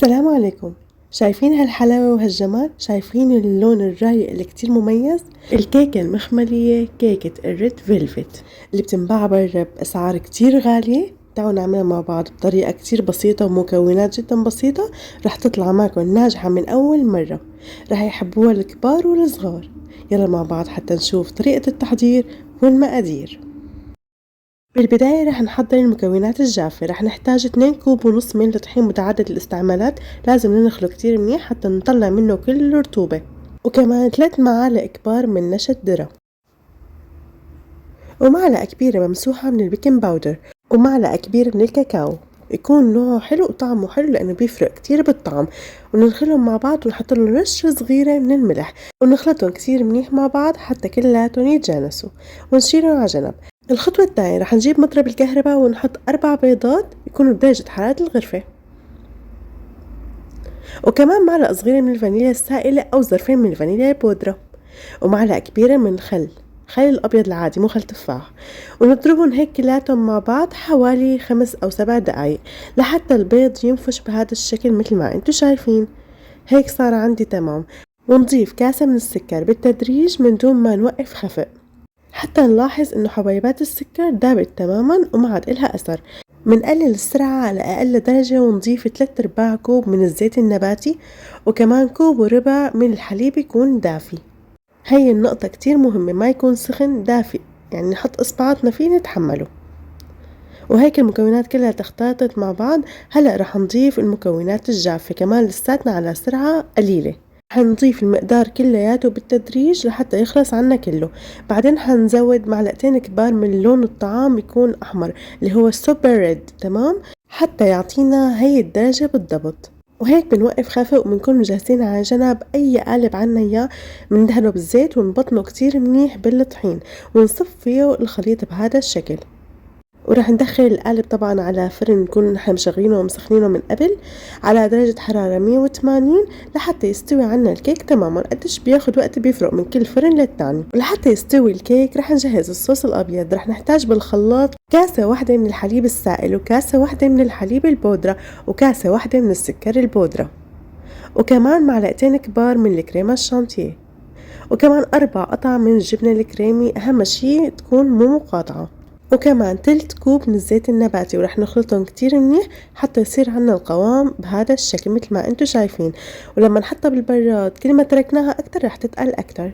السلام عليكم. شايفين هالحلاوة وهالجمال؟ شايفين اللون الرايق اللي كتير مميز؟ الكيكة المخملية كيكة الريد فيلفت اللي بتنباع برا بأسعار كتير غالية. تعالوا نعملها مع بعض بطريقة كتير بسيطة ومكونات جدا بسيطة، رح تطلع معكم ناجحة من أول مرة، رح يحبوها الكبار والصغار. يلا مع بعض حتى نشوف طريقة التحضير والمقادير. بالبداية رح نحضر المكونات الجافة. رح نحتاج 2 كوب ونص من الطحين متعدد الاستعمالات، لازم ننخله كتير منيح حتى نطلع منه كل الرطوبة، وكمان 3 معالق كبار من نشا الذرة، ومعلقة كبيرة ممسوحة من البيكنج باودر، ومعلقة كبيرة من الكاكاو. يكون نوعه حلو وطعمه حلو لأنه بيفرق كتير بالطعم. وننخلهم مع بعض ونحط لهم رشة صغيرة من الملح ونخلطهم كتير منيح مع بعض حتى كلاتهم يتجانسوا ونشيلهم على جنب. الخطوة الثانية رح نجيب مضرب الكهرباء ونحط 4 بيضات يكونوا بدرجة حرارة الغرفة، وكمان معلقة صغيرة من الفانيليا السائلة أو ظرفين من الفانيليا البودرة، ومعلقة كبيرة من الخل الأبيض العادي مو خل تفاح، ونضربهم هيك كلاتهم مع بعض حوالي 5 أو 7 دقايق لحتى البيض ينفش بهذا الشكل مثل ما انتو شايفين. هيك صار عندي تمام. ونضيف كاسة من السكر بالتدريج من دون ما نوقف خفق حتى نلاحظ انه حبيبات السكر دابت تماما وما عاد إلها اثر. منقلل السرعة على اقل درجة ونضيف 3/4 كوب من الزيت النباتي، وكمان كوب وربع من الحليب يكون دافي. هي النقطة كتير مهمة، ما يكون سخن دافي، يعني نحط اصبعاتنا فيه نتحمله. وهيك المكونات كلها اختلطت مع بعض. هلأ رح نضيف المكونات الجافة كمان لساتنا على سرعة قليلة. حنضيف المقدار كلياته بالتدريج لحتى يخلص عنا كله. بعدين حنزود معلقتين كبار من لون الطعام يكون أحمر اللي هو السوبر ريد، تمام، حتى يعطينا هي الدرجة بالضبط. وهيك بنوقف خافق وبنكون مجهزين على جنب أي قالب عنا إياه، بندهنه بالزيت ونبطنه كتير منيح بالطحين ونصف فيه الخليط بهذا الشكل. وراح ندخل القالب طبعا على فرن نكون نحن مشغلينه ومسخنينه من قبل على درجة حرارة 180 لحتى يستوي عنا الكيك تماما. قديش بياخد وقت بيفرق من كل فرن للتاني. ولحتى يستوي الكيك رح نجهز الصوص الأبيض. رح نحتاج بالخلاط كاسة واحدة من الحليب السائل، وكاسة واحدة من الحليب البودرة، وكاسة واحدة من السكر البودرة، وكمان معلقتين كبار من الكريمة الشانتيه، وكمان 4 قطع من الجبنة الكريمي، أهم شي تكون مو مقاطعة، وكمان 3 كوب من الزيت النباتي. ورح نخلطهم كتير منيح حتى يصير عنا القوام بهذا الشكل مثل ما انتو شايفين. ولما نحطها بالبراد كل ما تركناها اكتر رح تتقل اكتر.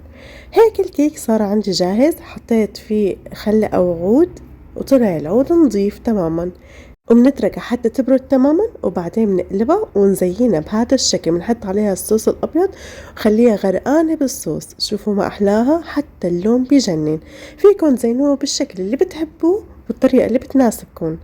هيك الكيك صار عندي جاهز. حطيت فيه خل او عود وطلع العود نظيف تماما، وبنتركها حتى تبرد تماما، وبعدين بنقلبها ونزينها بهذا الشكل. بنحط عليها الصوص الابيض وخليها غرقانه بالصوص. شوفوا ما احلاها، حتى اللون بيجنن. فيكن تزينوه بالشكل اللي بتحبوه بالطريقه اللي بتناسبكم،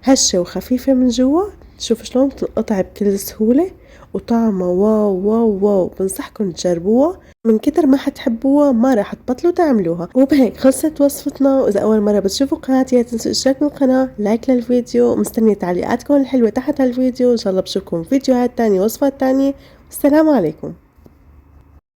هشه وخفيفه من جوا. شوفوا شلون بتنقطع بكل سهوله، وطعمها واو واو واو. بنصحكم تجربوها، من كتر ما حتحبوها ما راح تبطلوا تعملوها. وبهيك خلصت وصفتنا. وإذا أول مرة بتشوفوا قناتي لا تنسوا الاشتراك بالقناة، لايك للفيديو، مستنية تعليقاتكم الحلوة تحت هالفيديو. إن شاء الله بشوفكم فيديوهات تانية وصفات تانية. السلام عليكم.